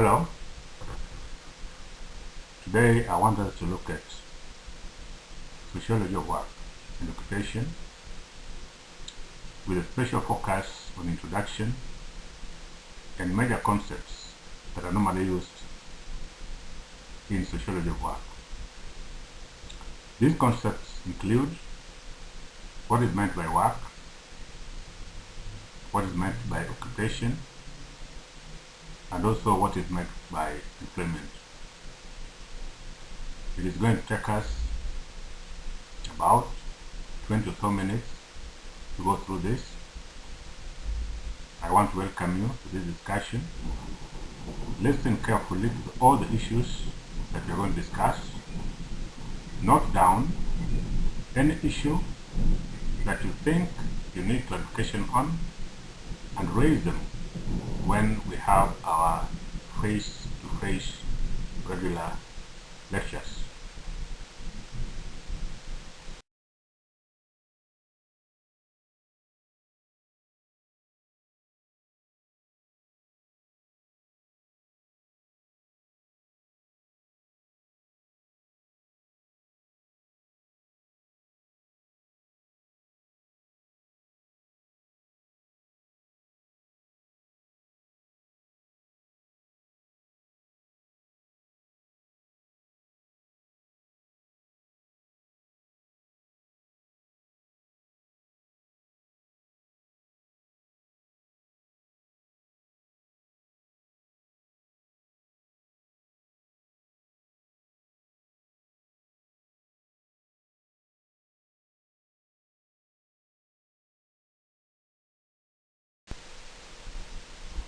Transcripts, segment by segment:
Hello. Today I want us to look at sociology of work and occupation with a special focus on introduction and major concepts that are normally used in sociology of work. These concepts include what is meant by work, what is meant by occupation, and also what is meant by employment. It is going to take us about 20 or so minutes to go through this. I want to welcome you to this discussion. Listen carefully to all the issues that we are going to discuss. Note down any issue that you think you need clarification on and raise them when we have our face-to-face regular lectures.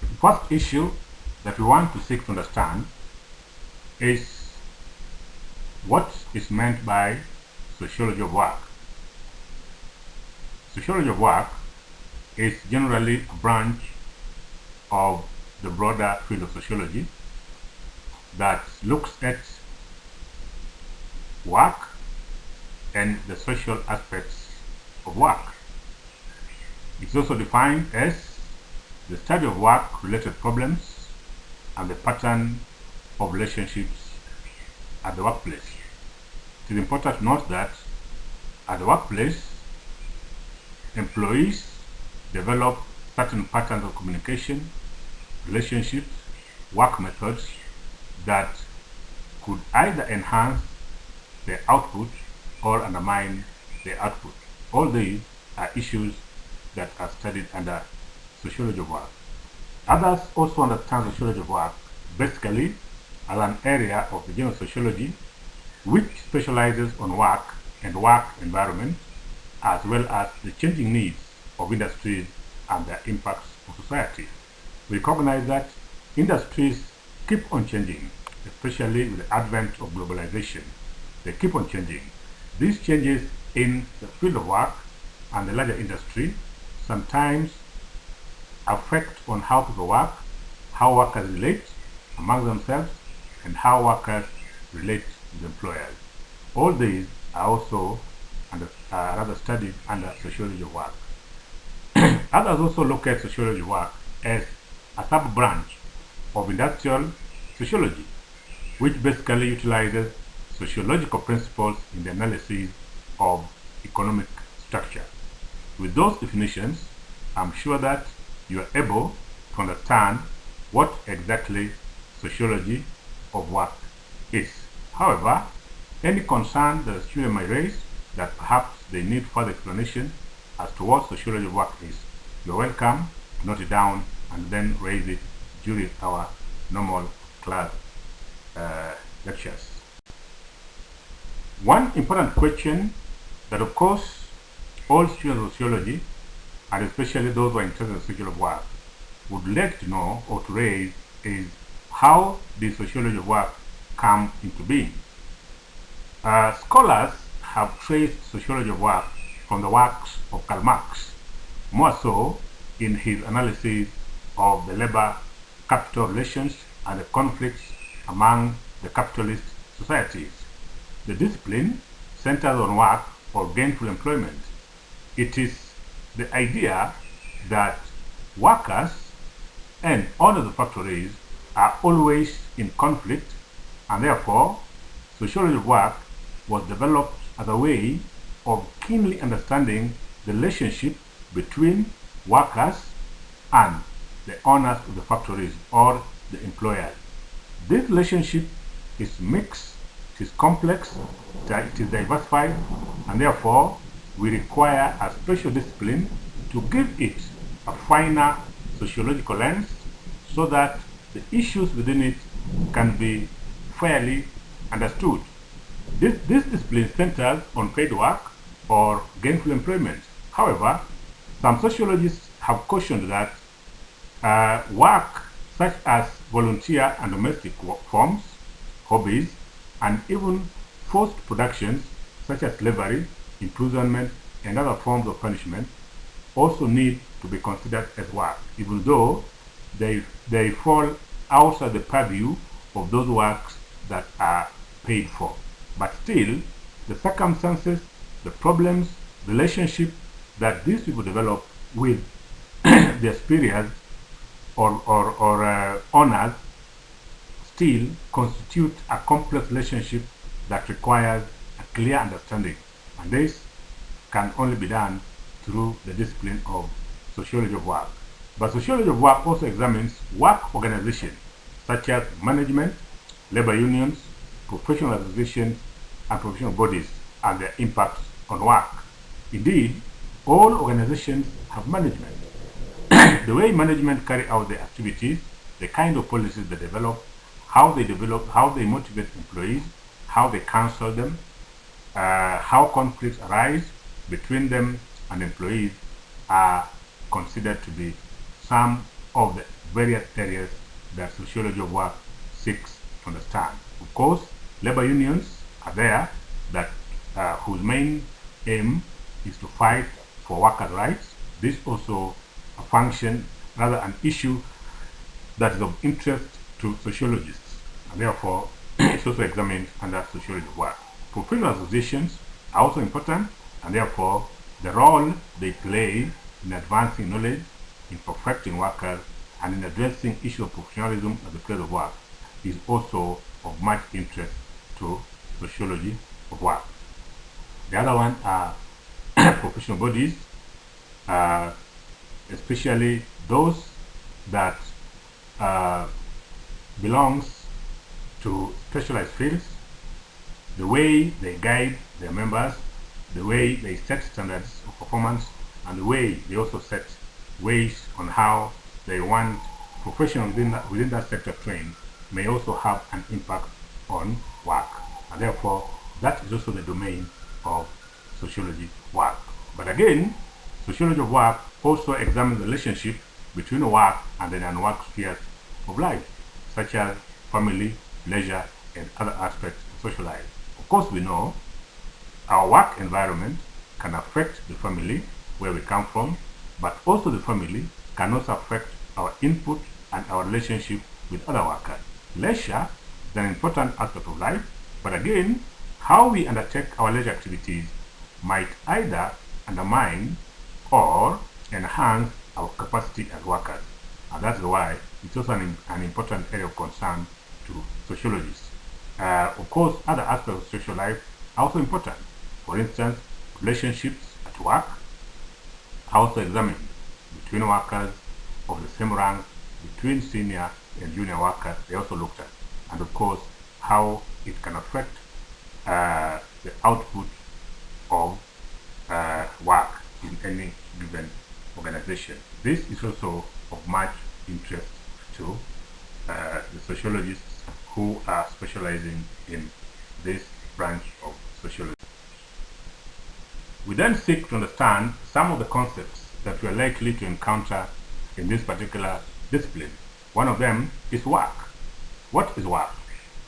The first issue that we want to seek to understand is what is meant by sociology of work. Sociology of work is generally a branch of the broader field of sociology that looks at work and the social aspects of work. It's also defined as the study of work-related problems and the pattern of relationships at the workplace. It is important to note that at the workplace, employees develop certain patterns of communication, relationships, work methods that could either enhance their output or undermine their output. All these are issues that are studied under sociology of work. Others also understand sociology of work basically as an area of the general sociology which specializes on work and work environment as well as the changing needs of industries and their impacts on society. We recognize that industries keep on changing, especially with the advent of globalization. They keep on changing. These changes in the field of work and the larger industry sometimes affect on how people work, how workers relate among themselves, and how workers relate with employers. All these are also rather studied under sociology of work. Others also look at sociology of work as a sub-branch of industrial sociology, which basically utilizes sociological principles in the analysis of economic structure. With those definitions, I'm sure that you are able to understand what exactly sociology of work is. However, any concern that a student may raise that perhaps they need further explanation as to what sociology of work is, you're welcome to note it down and then raise it during our normal class lectures. One important question that of course all students of sociology and especially those who are interested in sociology of work would like to know or to raise is how did sociology of work come into being? Scholars have traced sociology of work from the works of Karl Marx, more so in his analysis of the labor-capital relations and the conflicts among the capitalist societies. The discipline centers on work for gainful employment. It is the idea that workers and owners of factories are always in conflict, and therefore sociology of work was developed as a way of keenly understanding the relationship between workers and the owners of the factories or the employers. This relationship is mixed, it is complex, it is diversified, and therefore we require a special discipline to give it a finer sociological lens so that the issues within it can be fairly understood. This discipline centers on paid work or gainful employment. However, some sociologists have cautioned that work such as volunteer and domestic forms, hobbies, and even forced productions such as slavery, imprisonment, and other forms of punishment also need to be considered as work, even though they fall outside the purview of those works that are paid for. But still, the circumstances, the problems, relationship that these people develop with their superiors or owners still constitute a complex relationship that requires a clear understanding. And this can only be done through the discipline of sociology of work. But sociology of work also examines work organization, such as management, labor unions, professional associations, and professional bodies, and their impacts on work. Indeed, all organizations have management. The way management carry out their activities, the kind of policies they develop, how they motivate employees, how they counsel them, how conflicts arise between them and employees are considered to be some of the various areas that sociology of work seeks to understand. Of course, labor unions are there that whose main aim is to fight for workers' rights. This also a function, rather an issue that is of interest to sociologists, and therefore it's also examined under sociology of work. Professional associations are also important, and therefore the role they play in advancing knowledge, in perfecting workers, and in addressing issues of professionalism at the place of work is also of much interest to sociology of work. The other one are professional bodies, especially those that belongs to specialized fields, the way they guide their members, the way they set standards of performance, and the way they also set ways on how they want professionals within that sector trained may also have an impact on work. And therefore, that is also the domain of sociology work. But again, sociology of work also examines the relationship between work and the non-work spheres of life, such as family, leisure, and other aspects of social life. Of course, we know our work environment can affect the family where we come from, but also the family can also affect our input and our relationship with other workers. Leisure is an important aspect of life, but again, how we undertake our leisure activities might either undermine or enhance our capacity as workers. And that's why it's also an important area of concern to sociologists. Of course, other aspects of social life are also important. For instance, relationships at work are also examined between workers of the same rank, between senior and junior workers, they also looked at. And of course, how it can affect the output of work in any given organization. This is also of much interest to the sociologists who are specializing in this branch of sociology. We then seek to understand some of the concepts that we are likely to encounter in this particular discipline. One of them is work. What is work?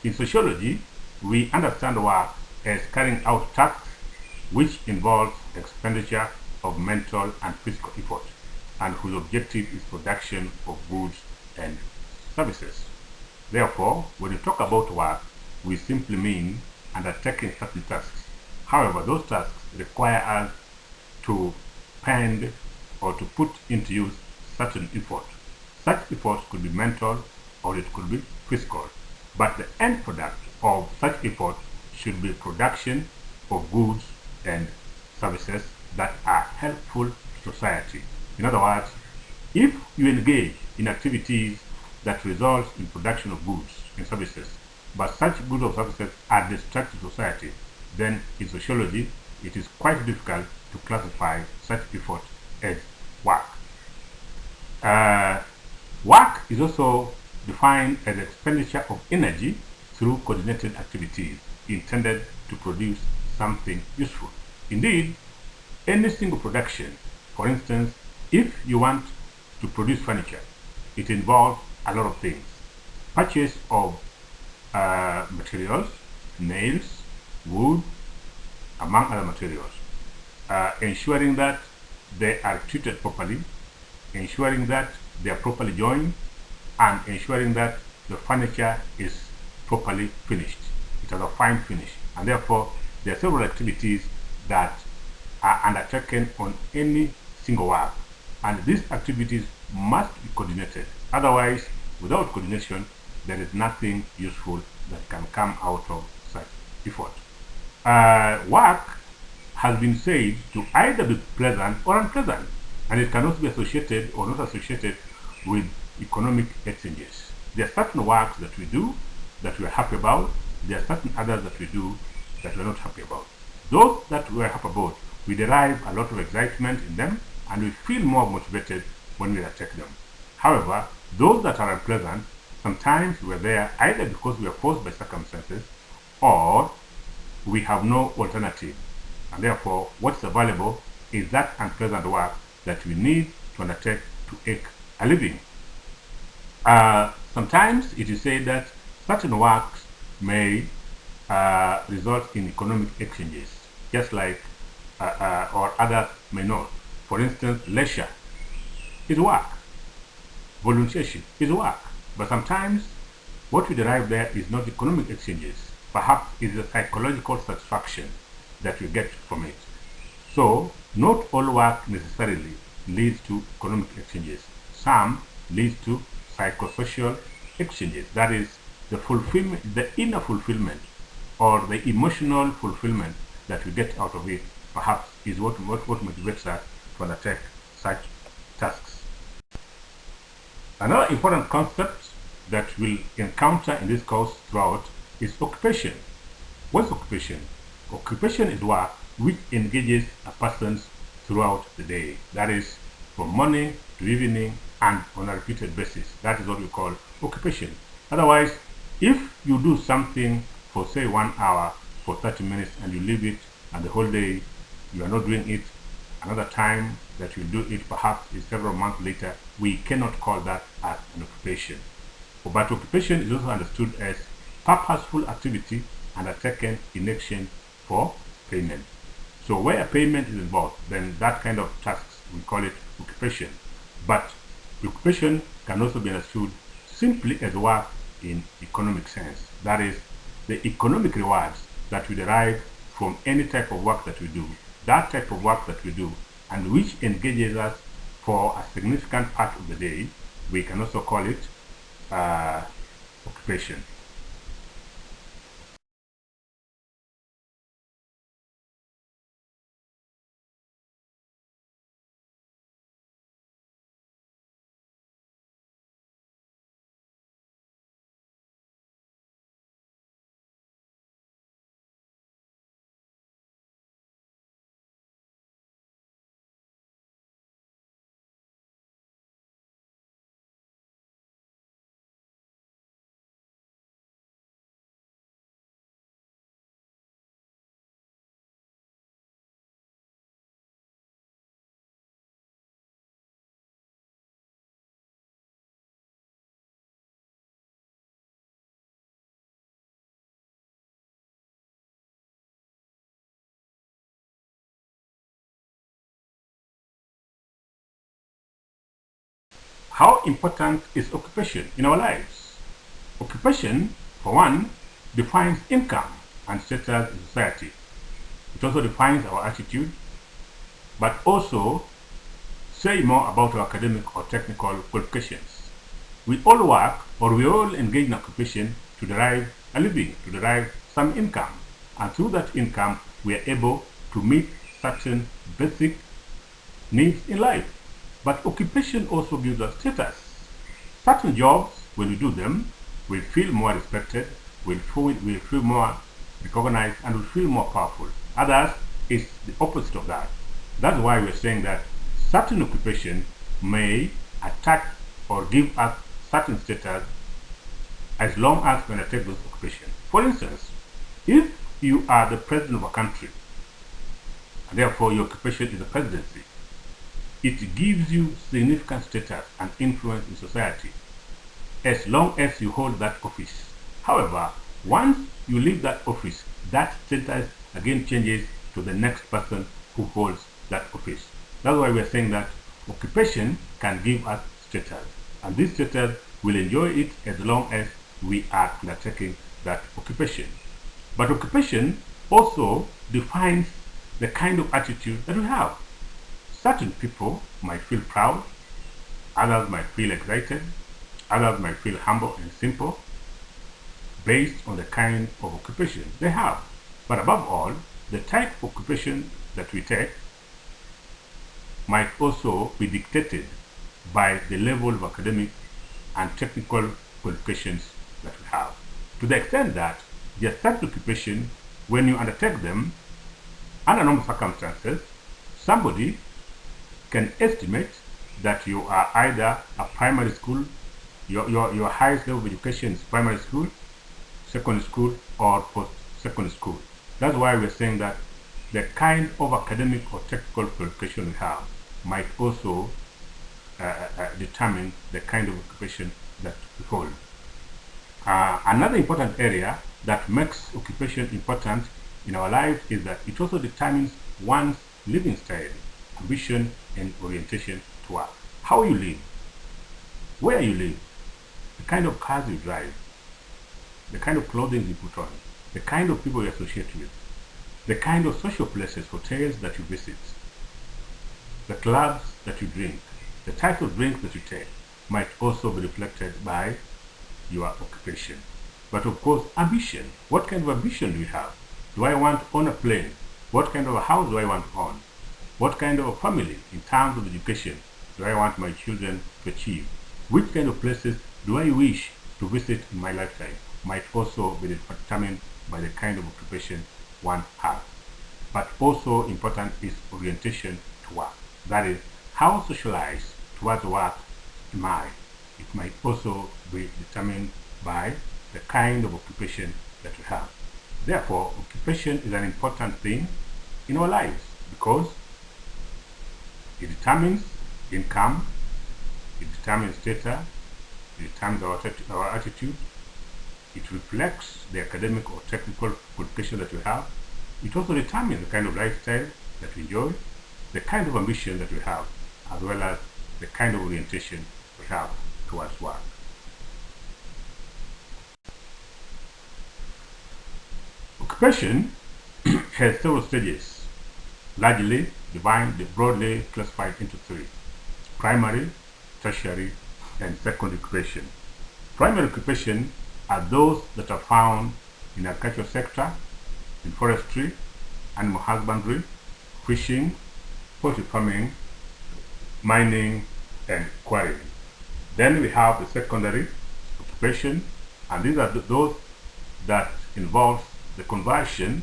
In sociology, we understand work as carrying out tasks which involves expenditure of mental and physical effort, and whose objective is production of goods and services. Therefore, when we talk about work, we simply mean undertaking certain tasks. However, those tasks require us to spend or to put into use certain effort. Such efforts could be mental or it could be physical. But the end product of such effort should be production of goods and services that are helpful to society. In other words, if you engage in activities that result in production of goods and services, but such goods or services are destructive to society, then in sociology it is quite difficult to classify such effort as work. Work is also defined as expenditure of energy through coordinated activities intended to produce something useful. Indeed, any single production, for instance, if you want to produce furniture, it involves a lot of things. Purchase of materials, nails, wood, among other materials. Ensuring that they are treated properly, ensuring that they are properly joined, and ensuring that the furniture is properly finished. It has a fine finish, and therefore there are several activities that are undertaken on any single work, and these activities must be coordinated. Otherwise, without coordination, there is nothing useful that can come out of such effort. Work has been said to either be pleasant or unpleasant, and it can also be associated or not associated with economic exchanges. There are certain works that we do that we are happy about. There are certain others that we do that we are not happy about. Those that we are happy about, we derive a lot of excitement in them, and we feel more motivated when we undertake them. However, those that are unpleasant, sometimes we are there either because we are forced by circumstances or we have no alternative. And therefore, what's available is that unpleasant work that we need to undertake to make a living. Sometimes it is said that certain works may result in economic exchanges, just like or others may not. For instance, leisure is work, volunteership is work, but sometimes what we derive there is not economic exchanges. Perhaps it is a psychological satisfaction that we get from it. So, not all work necessarily leads to economic exchanges. Some leads to psychosocial exchanges. That is, the fulfillment, the inner fulfillment, or the emotional fulfillment that we get out of it, perhaps is what motivates us to undertake such tasks. Another important concept that we'll encounter in this course throughout is occupation. What's occupation? Occupation is work which engages a person throughout the day. That is, from morning to evening and on a repeated basis. That is what we call occupation. Otherwise, if you do something for say 1 hour, for 30 minutes, and you leave it, and the whole day you are not doing it, another time that you do it perhaps is several months later, we cannot call that as an occupation. But occupation is also understood as purposeful activity undertaken in exchange for payment. So where payment is involved, then that kind of tasks, we call it occupation. But occupation can also be understood simply as work in economic sense. That is, the economic rewards that we derive from any type of work that we do, that type of work that we do, and which engages us for a significant part of the day, we can also call it occupation. How important is occupation in our lives? Occupation, for one, defines income and status in society. It also defines our attitude, but also say more about our academic or technical qualifications. We all work or we all engage in occupation to derive a living, to derive some income. And through that income, we are able to meet certain basic needs in life. But occupation also gives us status. Certain jobs, when we do them, we feel more respected, we feel more recognized, and we feel more powerful. Others, is the opposite of that. That's why we're saying that certain occupation may attack or give us certain status as long as we undertake those occupations. For instance, if you are the president of a country, and therefore your occupation is the presidency, it gives you significant status and influence in society as long as you hold that office. However, once you leave that office, that status again changes to the next person who holds that office. That's why we are saying that occupation can give us status, and this status will enjoy it as long as we are undertaking that occupation. But occupation also defines the kind of attitude that we have. Certain people might feel proud, others might feel excited, others might feel humble and simple based on the kind of occupation they have. But above all, the type of occupation that we take might also be dictated by the level of academic and technical qualifications that we have. To the extent that there are certain occupations, when you undertake them, under normal circumstances, somebody can estimate that you are either a primary school, your highest level of education is primary school, secondary school, or post-secondary school. That's why we're saying that the kind of academic or technical qualification we have might also determine the kind of occupation that we hold. Another important area that makes occupation important in our lives is that it also determines one's living style, ambition, and orientation to work. How you live, where you live, the kind of cars you drive, the kind of clothing you put on, the kind of people you associate with, the kind of social places, hotels that you visit, the clubs that you drink, the type of drink that you take might also be reflected by your occupation. But of course, ambition. What kind of ambition do you have? Do I want to own a plane? What kind of a house do I want to own? What kind of a family in terms of education do I want my children to achieve? Which kind of places do I wish to visit in my lifetime might also be determined by the kind of occupation one has. But also important is orientation to work. That is, how socialized towards work am I? It might also be determined by the kind of occupation that we have. Therefore, occupation is an important thing in our lives because it determines income, it determines status, it determines our attitude, it reflects the academic or technical qualification that we have. It also determines the kind of lifestyle that we enjoy, the kind of ambition that we have, as well as the kind of orientation we have towards work. Occupation has several stages, largely broadly classified into three: primary, tertiary, and secondary occupation. Primary occupation are those that are found in the agricultural sector, in forestry, animal husbandry, fishing, poultry farming, mining, and quarrying. Then we have the secondary occupation, and these are those that involve the conversion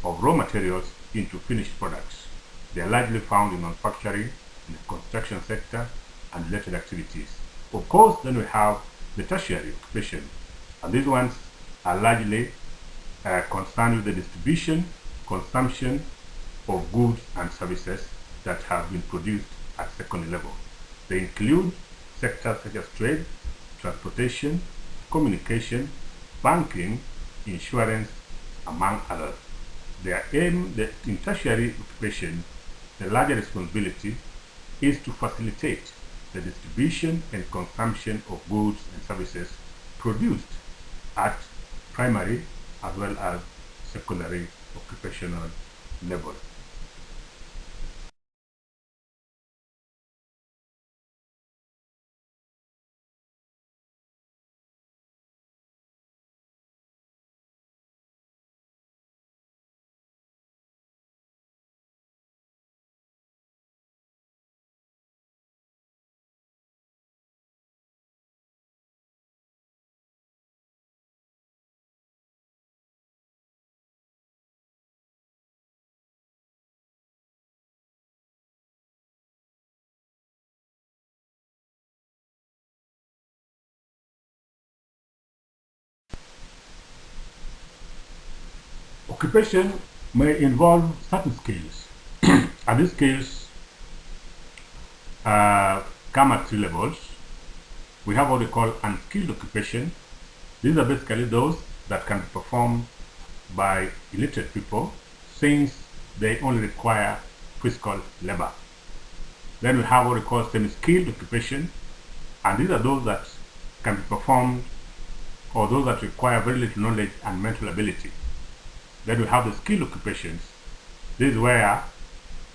of raw materials into finished products. They are largely found in manufacturing, in the construction sector, and related activities. Of course, then we have the tertiary occupation, and these ones are largely concerned with the distribution, consumption of goods and services that have been produced at secondary level. They include sectors such as trade, transportation, communication, banking, insurance, among others. Their aim in tertiary occupation, the larger responsibility is to facilitate the distribution and consumption of goods and services produced at primary as well as secondary occupational level. Occupation may involve certain skills, and these skills come at three levels. We have what we call unskilled occupation. These are basically those that can be performed by illiterate people, since they only require physical labor. Then we have what we call semi-skilled occupation, and these are those that can be performed, or those that require very little knowledge and mental ability. Then we have the skilled occupations. This is where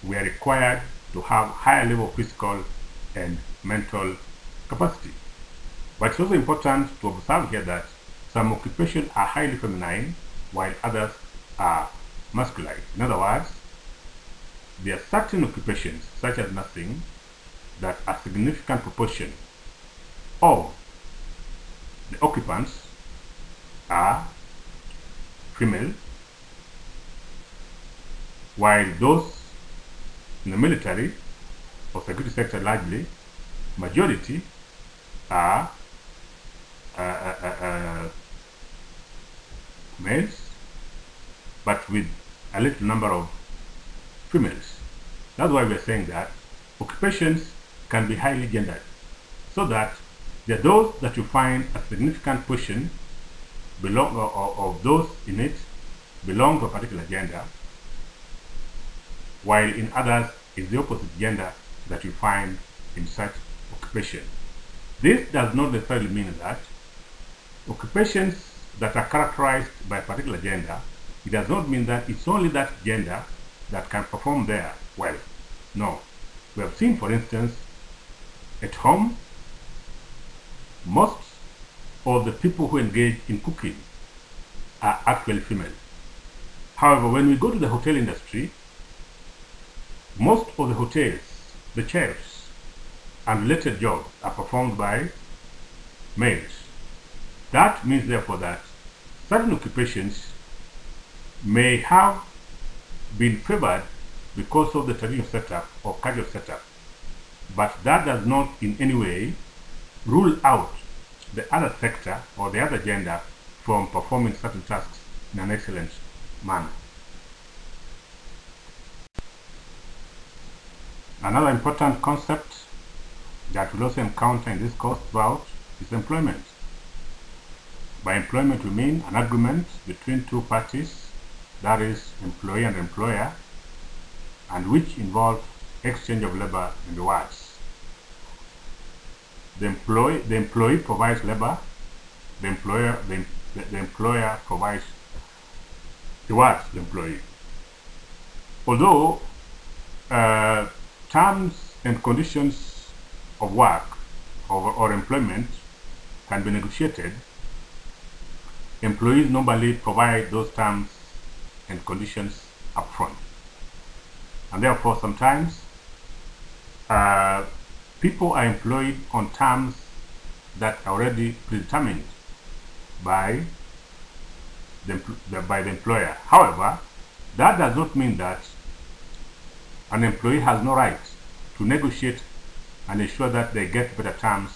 we are required to have higher level of physical and mental capacity. But it's also important to observe here that some occupations are highly feminine, while others are masculine. In other words, there are certain occupations, such as nursing, that a significant proportion of the occupants are female, while those in the military or security sector largely, majority are males, but with a little number of females. That's why we're saying that occupations can be highly gendered, so that there are those that you find a significant portion belong, of those in it belong to a particular gender, while in others is the opposite gender that you find in such occupation. This does not necessarily mean that occupations that are characterized by a particular gender, it does not mean that it's only that gender that can perform there well. No. We have seen, for instance, at home, most of the people who engage in cooking are actually female. However, when we go to the hotel industry, most of the hotels, the chefs, and related jobs are performed by males. That means, therefore, that certain occupations may have been favored because of the traditional setup or casual setup, but that does not in any way rule out the other sector or the other gender from performing certain tasks in an excellent manner. Another important concept that we'll also encounter in this course throughout is employment. By employment, we mean an agreement between two parties, that is, employee and employer, and which involves exchange of labor and rewards. The employee provides labor, the employer provides rewards to the employee. Although terms and conditions of work or employment can be negotiated, employees normally provide those terms and conditions upfront. And therefore, sometimes people are employed on terms that are already predetermined by the employer. However, that does not mean that an employee has no right to negotiate and ensure that they get better terms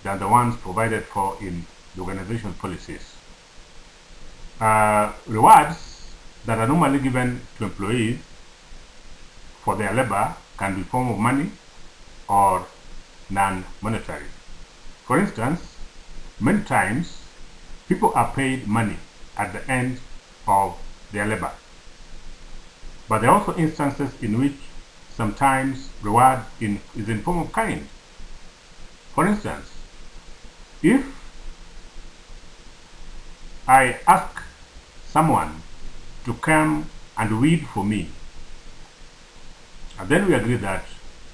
than the ones provided for in the organization's policies. Rewards that are normally given to employees for their labor can be in form of money or non-monetary. For instance, many times people are paid money at the end of their labor. But there are also instances in which sometimes reward is in form of kind. For instance, if I ask someone to come and weed for me, and then we agree that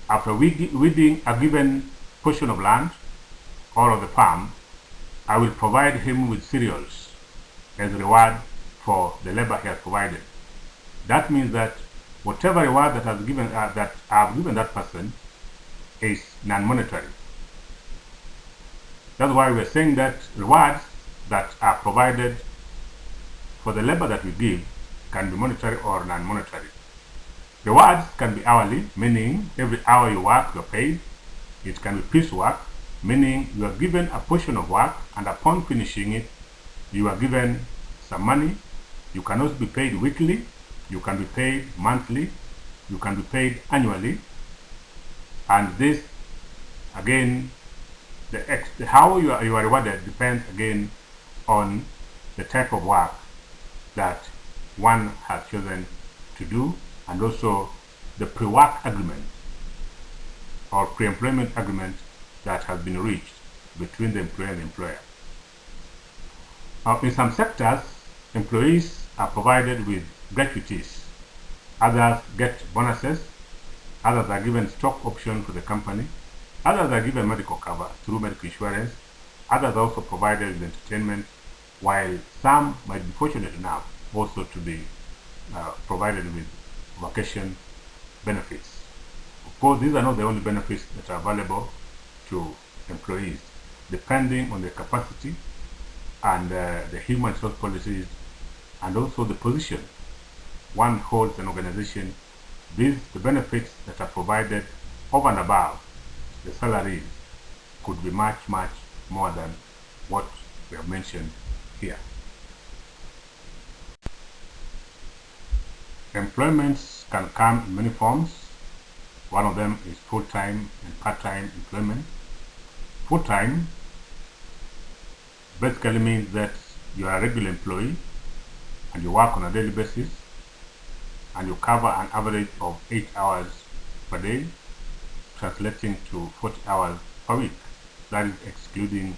after weeding a given portion of land or of the farm, I will provide him with cereals as a reward for the labor he has provided. That means that whatever reward that I have given that person is non-monetary. That's why we're saying that rewards that are provided for the labor that we give can be monetary or non-monetary. Rewards can be hourly, meaning every hour you work, you're paid. It can be piece work, meaning you are given a portion of work and upon finishing it, you are given some money. You can also be paid weekly, you can be paid monthly, you can be paid annually, and this, again, how you are rewarded depends again on the type of work that one has chosen to do, and also the pre-work agreement or pre-employment agreement that has been reached between the employer and the employer. In some sectors, employees are provided with gratuities, others get bonuses, others are given stock options for the company, others are given medical cover through medical insurance, others are also provided with entertainment, while some might be fortunate enough also to be provided with vacation benefits. Of course, these are not the only benefits that are available to employees. Depending on their capacity and the human resource policies and also the position one holds an organization, the benefits that are provided over and above the salaries could be much, much more than what we have mentioned here. Employments can come in many forms. One of them is full-time and part-time employment. Full-time basically means that you are a regular employee and you work on a daily basis and you cover an average of 8 hours per day, translating to 40 hours per week. That is excluding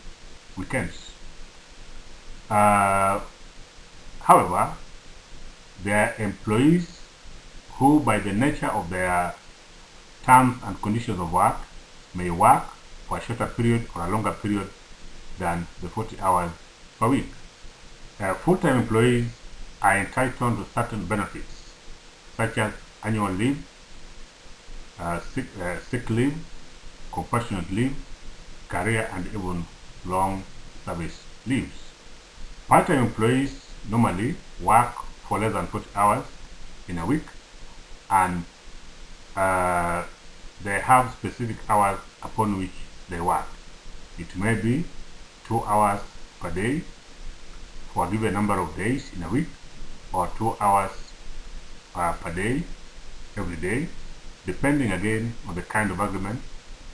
weekends. However, there are employees who, by the nature of their terms and conditions of work, may work for a shorter period or a longer period than the 40 hours per week. Full-time employees are entitled to certain benefits, such as annual leave, sick leave, compassionate leave, career and even long service leaves. Part-time employees normally work for less than 40 hours in a week, and they have specific hours upon which they work. It may be 2 hours per day for a given number of days in a week, or 2 hours per day every day, depending again on the kind of agreement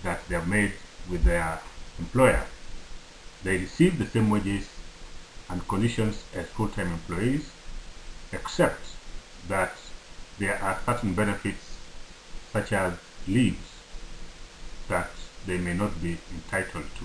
that they have made with their employer. They receive the same wages and conditions as full-time employees, except that there are certain benefits such as leaves that they may not be entitled to.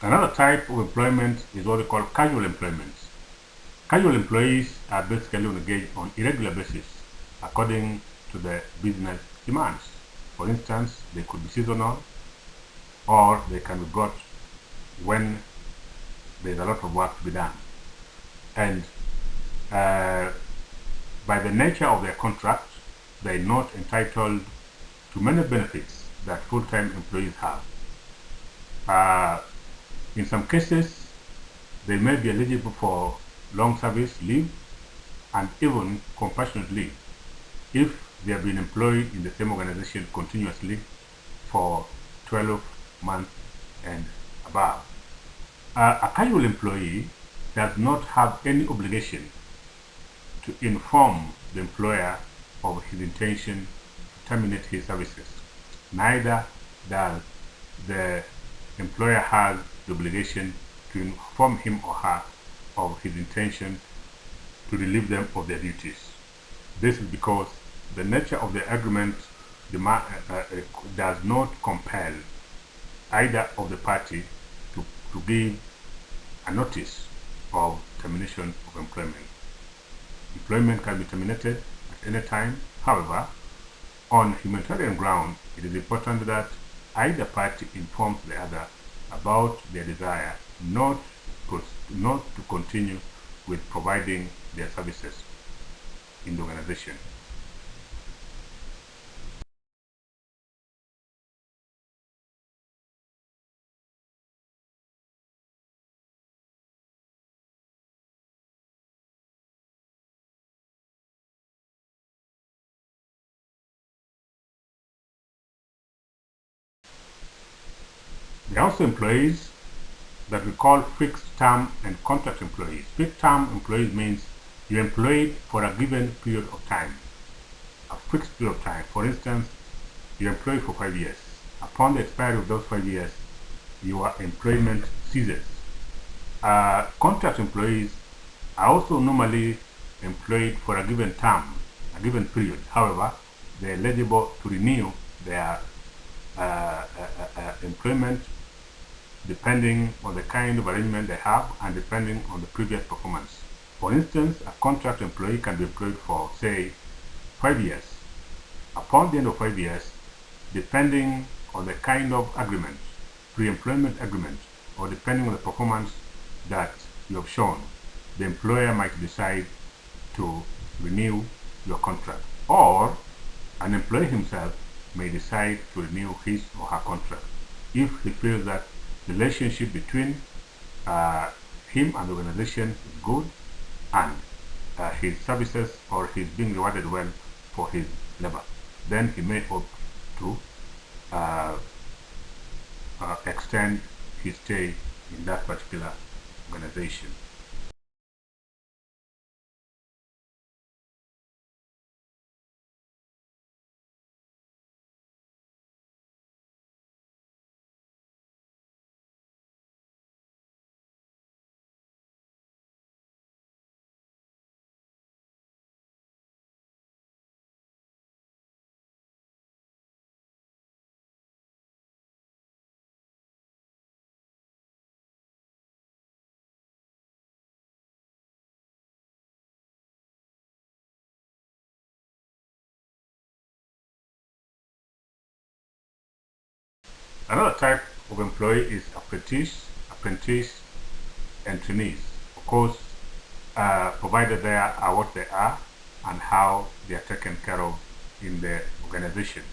Another type of employment is what we call casual employment. Casual employees are basically engaged on irregular basis according to the business demands. For instance, they could be seasonal, or they can be brought when there's a lot of work to be done. And by the nature of their contract, they're not entitled to many benefits that full-time employees have. In some cases, they may be eligible for long service leave and even compassionate leave if they have been employed in the same organization continuously for 12 months and above. A casual employee does not have any obligation to inform the employer of his intention to terminate his services. Neither does the employer have the obligation to inform him or her of his intention to relieve them of their duties. This is because the nature of the agreement does not compel either of the party to give a notice of termination of employment. Employment can be terminated at any time. However, on humanitarian ground, it is important that either party informs the other about their desire not to continue with providing their services in the organization. There are also employees that we call fixed term and contract employees. Fixed term employees means you're employed for a given period of time, a fixed period of time. For instance, you're employed for 5 years. Upon the expiry of those 5 years, your employment ceases. Contract employees are also normally employed for a given term, a given period. However, they're eligible to renew their employment depending on the kind of arrangement they have and depending on the previous performance. For instance, a contract employee can be employed for, say, 5 years. Upon the end of 5 years, depending on the kind of agreement, pre-employment agreement, or depending on the performance that you have shown, the employer might decide to renew your contract, or an employee himself may decide to renew his or her contract if he feels that the relationship between him and the organization is good and his services or he's being rewarded well for his labor. Then he may opt to extend his stay in that particular organization. Another type of employee is apprentice, and trainees. Of course, provided they are what they are and how they are taken care of in the organization.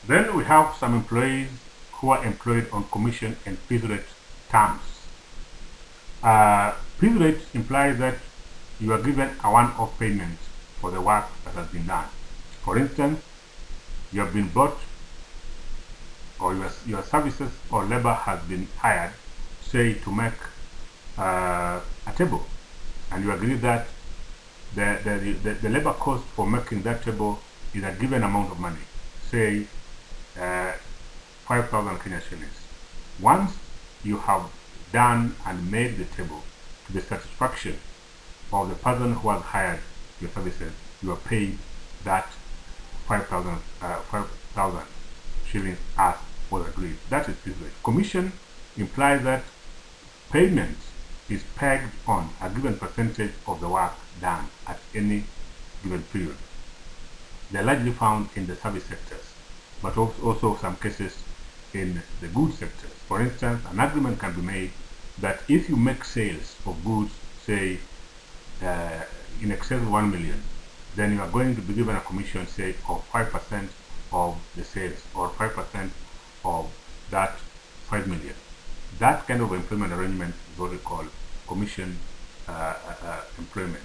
Then we have some employees who are employed on commission and piece rate terms. Piece rate implies that you are given a one-off payment for the work that has been done. For instance, you have been bought or your services or labor has been hired, say, to make a table, and you agree that the labor cost for making that table is a given amount of money, say 5,000 Kenya shillings. Once you have done and made the table to the satisfaction of the person who has hired your services, you are paid that 5,000 shillings as was agreed. That is piece rate. Commission implies that payment is pegged on a given percentage of the work done at any given period. They are largely found in the service sectors. but also some cases in the goods sector. For instance, an agreement can be made that if you make sales of goods, say, in excess of 1 million, then you are going to be given a commission, say, of 5% of the sales, or 5% of that 5 million. That kind of employment arrangement is what we call commission employment.